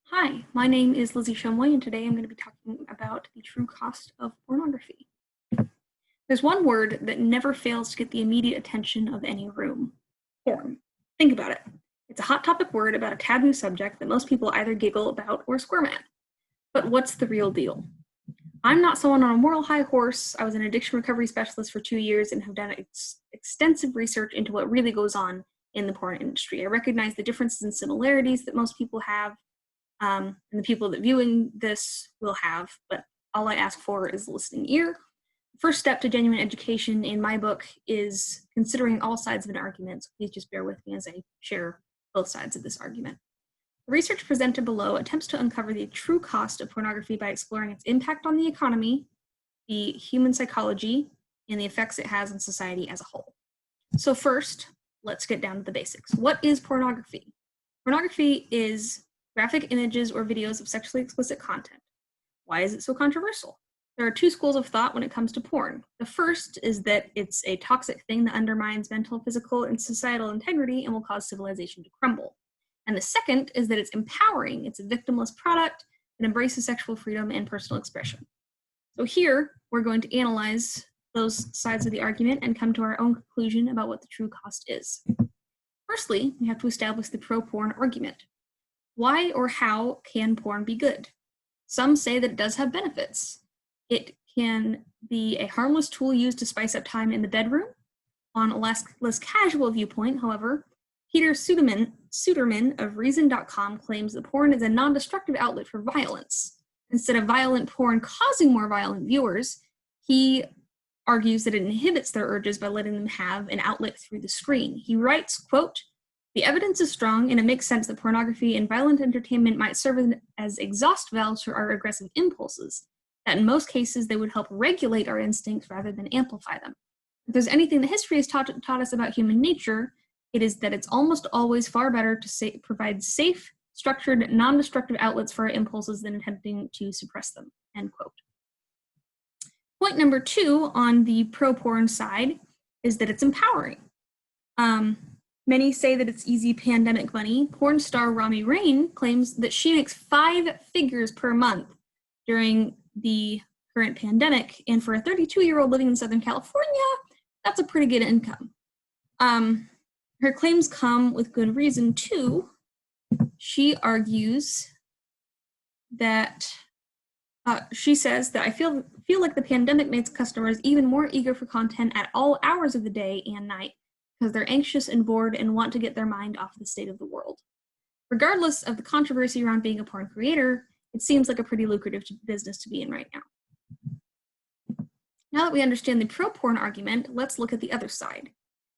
Hi, my name is Lizzie Shumway, and today I'm going to be talking about the true cost of pornography. There's one word that never fails to get the immediate attention of any room: porn. Think about it. It's a hot topic word about a taboo subject that most people either giggle about or squirm at. But what's the real deal? I'm not someone on a moral high horse. I was an addiction recovery specialist for 2 years and have done extensive research into what really goes on in the porn industry. I recognize the differences and similarities that most people have, and the people that viewing this will have, but all I ask for is a listening ear. The first step to genuine education in my book is considering all sides of an argument, so please just bear with me as I share both sides of this argument. The research presented below attempts to uncover the true cost of pornography by exploring its impact on the economy, the human psychology, and the effects it has on society as a whole. So first, let's get down to the basics. What is pornography? Pornography is graphic images or videos of sexually explicit content. Why is it so controversial? There are two schools of thought when it comes to porn. The first is that it's a toxic thing that undermines mental, physical, and societal integrity and will cause civilization to crumble. And the second is that it's empowering. It's a victimless product that embraces sexual freedom and personal expression. So here, we're going to analyze those sides of the argument and come to our own conclusion about what the true cost is. Firstly, we have to establish the pro-porn argument. Why or how can porn be good? Some say that it does have benefits. It can be a harmless tool used to spice up time in the bedroom. On a less casual viewpoint, however, Peter Suderman of Reason.com claims that porn is a non-destructive outlet for violence. Instead of violent porn causing more violent viewers, he argues that it inhibits their urges by letting them have an outlet through the screen. He writes, quote, "The evidence is strong, and it makes sense that pornography and violent entertainment might serve as exhaust valves for our aggressive impulses, that in most cases they would help regulate our instincts rather than amplify them. If there's anything that history has taught us about human nature, it is that it's almost always far better to provide safe, structured, non-destructive outlets for our impulses than attempting to suppress them," end quote. Point number two on the pro-porn side is that it's empowering. Many say that it's easy pandemic money. Porn star Rami Rain claims that she makes 5 figures per month during the current pandemic, and for a 32-year-old living in Southern California, that's a pretty good income. Her claims come with good reason too. She argues that she says that I feel like the pandemic makes customers even more eager for content at all hours of the day and night, because they're anxious and bored and want to get their mind off the state of the world. Regardless of the controversy around being a porn creator, it seems like a pretty lucrative business to be in right now. Now that we understand the pro-porn argument, let's look at the other side.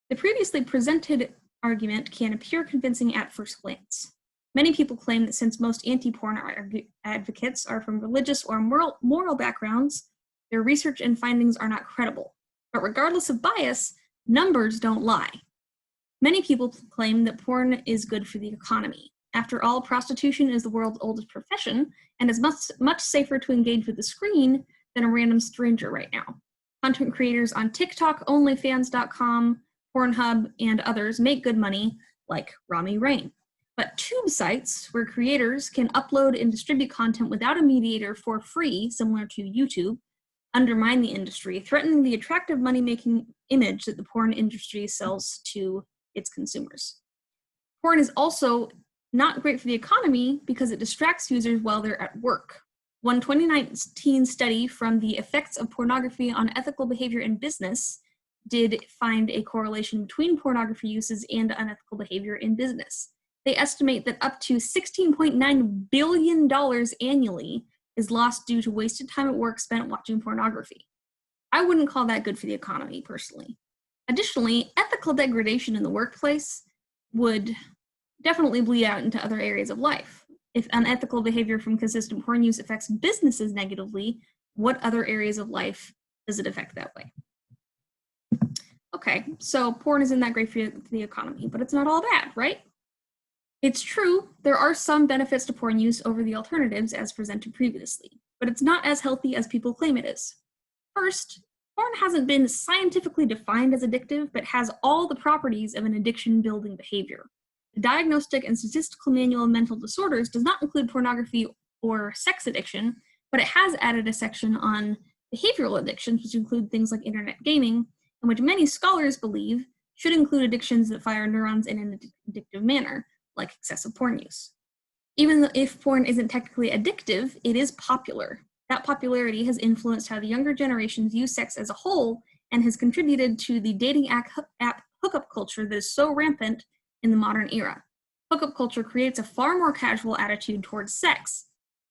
The previously presented argument can appear convincing at first glance. Many people claim that since most anti-porn advocates are from religious or moral backgrounds, their research and findings are not credible. But regardless of bias, numbers don't lie. Many people claim that porn is good for the economy. After all, prostitution is the world's oldest profession and is much safer to engage with the screen than a random stranger right now. Content creators on TikTok, OnlyFans.com, Pornhub, and others make good money, like Rami Rain. But tube sites, where creators can upload and distribute content without a mediator for free, similar to YouTube, undermine the industry, threatening the attractive money-making image that the porn industry sells to its consumers. Porn is also not great for the economy because it distracts users while they're at work. One 2019 study from the Effects of Pornography on Ethical Behavior in Business did find a correlation between pornography uses and unethical behavior in business. They estimate that up to $16.9 billion annually is lost due to wasted time at work spent watching pornography. I wouldn't call that good for the economy, personally. Additionally, ethical degradation in the workplace would definitely bleed out into other areas of life. If unethical behavior from consistent porn use affects businesses negatively, what other areas of life does it affect that way? Okay, so porn isn't that great for the economy, but it's not all bad, right? It's true, there are some benefits to porn use over the alternatives as presented previously, but it's not as healthy as people claim it is. First, porn hasn't been scientifically defined as addictive, but has all the properties of an addiction-building behavior. The Diagnostic and Statistical Manual of Mental Disorders does not include pornography or sex addiction, but it has added a section on behavioral addictions, which include things like internet gaming, and which many scholars believe should include addictions that fire neurons in an addictive manner, like excessive porn use. Even though if porn isn't technically addictive, it is popular. That popularity has influenced how the younger generations view sex as a whole and has contributed to the dating app hookup culture that is so rampant in the modern era. Hookup culture creates a far more casual attitude towards sex.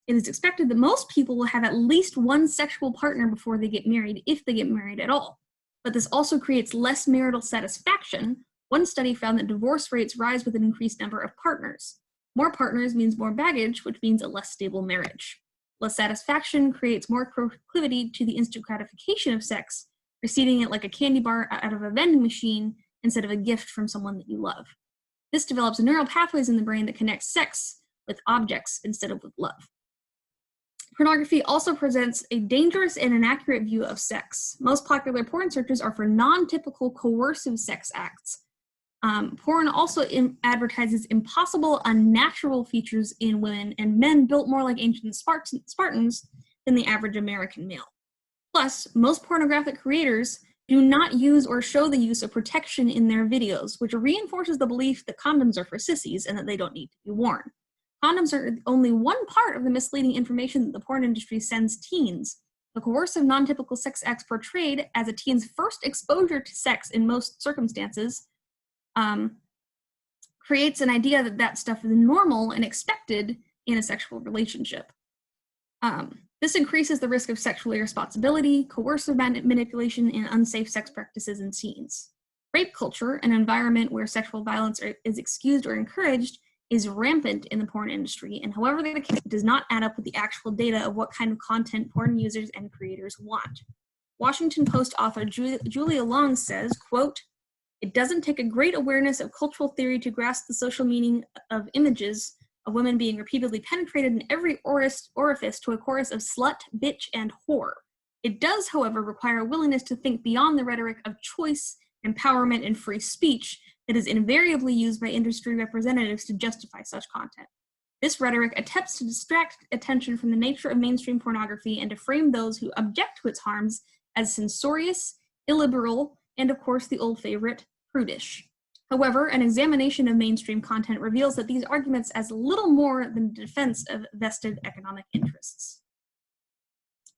It is expected that most people will have at least one sexual partner before they get married, if they get married at all. But this also creates less marital satisfaction. One study found that divorce rates rise with an increased number of partners. More partners means more baggage, which means a less stable marriage. Less satisfaction creates more proclivity to the instant gratification of sex, receiving it like a candy bar out of a vending machine instead of a gift from someone that you love. This develops neural pathways in the brain that connect sex with objects instead of with love. Pornography also presents a dangerous and inaccurate view of sex. Most popular porn searches are for non-typical coercive sex acts. Porn also advertises impossible, unnatural features in women and men built more like ancient Spartans than the average American male. Plus, most pornographic creators do not use or show the use of protection in their videos, which reinforces the belief that condoms are for sissies and that they don't need to be worn. Condoms are only one part of the misleading information that the porn industry sends teens. The coercive, non-typical sex acts portrayed as a teen's first exposure to sex in most circumstances creates an idea that that stuff is normal and expected in a sexual relationship. This increases the risk of sexual irresponsibility, coercive manipulation, and unsafe sex practices in teens. Rape culture, an environment where sexual violence is excused or encouraged, is rampant in the porn industry, and however the case, does not add up with the actual data of what kind of content porn users and creators want. Washington Post author Julia Long says, quote, "It doesn't take a great awareness of cultural theory to grasp the social meaning of images of women being repeatedly penetrated in every orifice to a chorus of slut, bitch, and whore. It does, however, require a willingness to think beyond the rhetoric of choice, empowerment, and free speech that is invariably used by industry representatives to justify such content. This rhetoric attempts to distract attention from the nature of mainstream pornography and to frame those who object to its harms as censorious, illiberal, and of course the old favorite, prudish. However, an examination of mainstream content reveals that these arguments as little more than a defense of vested economic interests."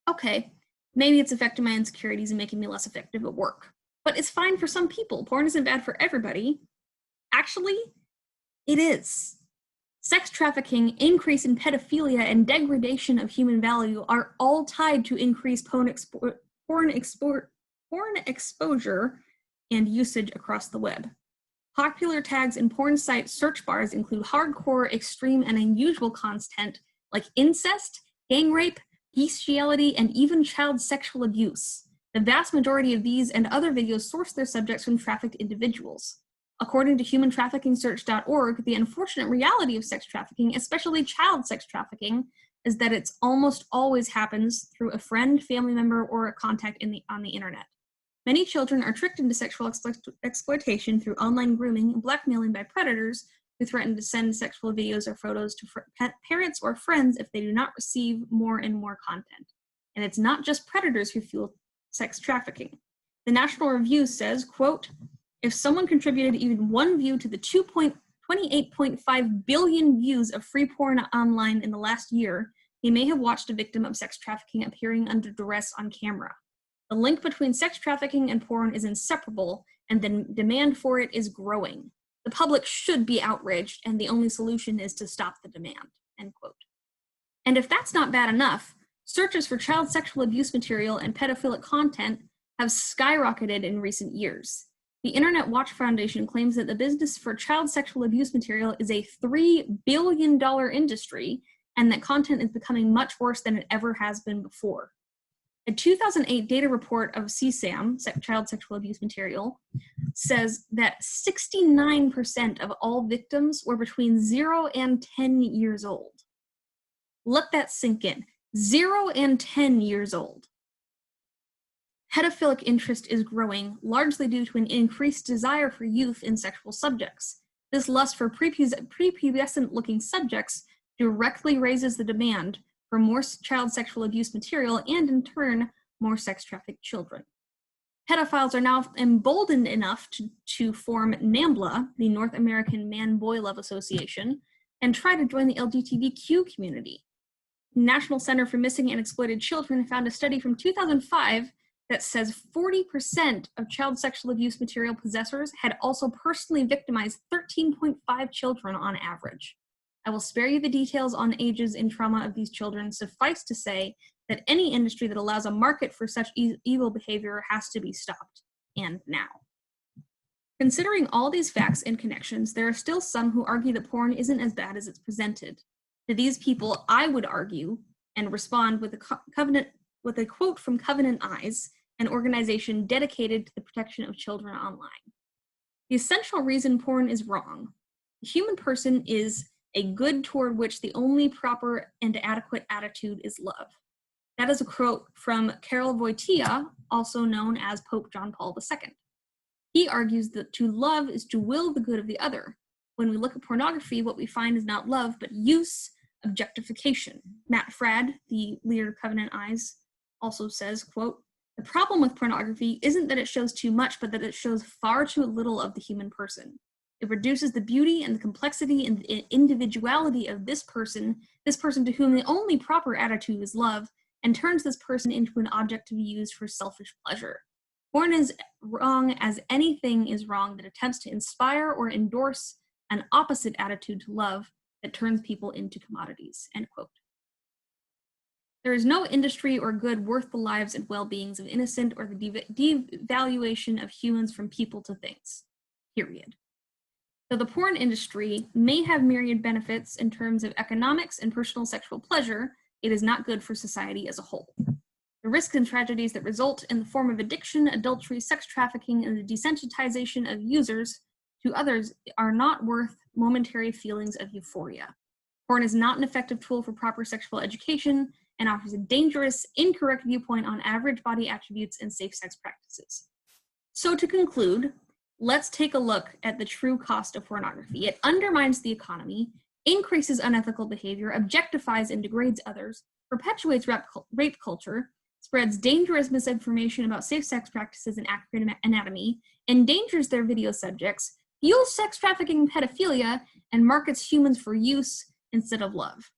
Okay, maybe it's affecting my insecurities and making me less effective at work. But it's fine for some people. Porn isn't bad for everybody. Actually, it is. Sex trafficking, increase in pedophilia, and degradation of human value are all tied to increased porn exposure and usage across the web. Popular tags in porn site search bars include hardcore, extreme, and unusual content like incest, gang rape, bestiality, and even child sexual abuse. The vast majority of these and other videos source their subjects from trafficked individuals. According to humantraffickingsearch.org, the unfortunate reality of sex trafficking, especially child sex trafficking, is that it almost always happens through a friend, family member, or a contact on the internet. Many children are tricked into sexual exploitation through online grooming and blackmailing by predators who threaten to send sexual videos or photos to parents or friends if they do not receive more and more content. And it's not just predators who fuel sex trafficking. The National Review says, quote, "If someone contributed even one view to the 28.5 billion views of free porn online in the last year, he may have watched a victim of sex trafficking appearing under duress on camera. The link between sex trafficking and porn is inseparable, and the demand for it is growing. The public should be outraged, and the only solution is to stop the demand," end quote. And if that's not bad enough, searches for child sexual abuse material and pedophilic content have skyrocketed in recent years. The Internet Watch Foundation claims that the business for child sexual abuse material is a $3 billion industry, and that content is becoming much worse than it ever has been before. A 2008 data report of CSAM, child sexual abuse material, says that 69% of all victims were between 0 and 10 years old. Let that sink in. 0 and 10 years old. Pedophilic interest is growing, largely due to an increased desire for youth in sexual subjects. This lust for prepubescent-looking subjects directly raises the demand for more child sexual abuse material and, in turn, more sex-trafficked children. Pedophiles are now emboldened enough to form NAMBLA, the North American Man-Boy Love Association, and try to join the LGBTQ community. National Center for Missing and Exploited Children found a study from 2005 that says 40% of child sexual abuse material possessors had also personally victimized 13.5 children on average. I will spare you the details on ages and trauma of these children. Suffice to say that any industry that allows a market for such evil behavior has to be stopped, and now. Considering all these facts and connections, there are still some who argue that porn isn't as bad as it's presented. To these people, I would argue and respond with a quote from Covenant Eyes, an organization dedicated to the protection of children online. The essential reason porn is wrong. The human person is a good toward which the only proper and adequate attitude is love. That is a quote from Karol Wojtyła, also known as Pope John Paul II. He argues that to love is to will the good of the other. When we look at pornography, what we find is not love, but use, objectification. Matt Fradd, the leader of Covenant Eyes, also says, quote, "The problem with pornography isn't that it shows too much, but that it shows far too little of the human person. It reduces the beauty and the complexity and the individuality of this person to whom the only proper attitude is love, and turns this person into an object to be used for selfish pleasure. Porn is wrong as anything is wrong that attempts to inspire or endorse an opposite attitude to love that turns people into commodities," end quote. There is no industry or good worth the lives and well-beings of innocent or the devaluation of humans from people to things, period. Though the porn industry may have myriad benefits in terms of economics and personal sexual pleasure, it is not good for society as a whole. The risks and tragedies that result in the form of addiction, adultery, sex trafficking, and the desensitization of users to others are not worth momentary feelings of euphoria. Porn is not an effective tool for proper sexual education and offers a dangerous, incorrect viewpoint on average body attributes and safe sex practices. So to conclude, let's take a look at the true cost of pornography. It undermines the economy, increases unethical behavior, objectifies and degrades others, perpetuates rape culture, spreads dangerous misinformation about safe sex practices and accurate anatomy, endangers their video subjects, fuels sex trafficking and pedophilia, and markets humans for use instead of love.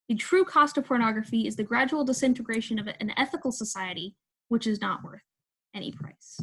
The true cost of pornography is the gradual disintegration of an ethical society, which is not worth any price.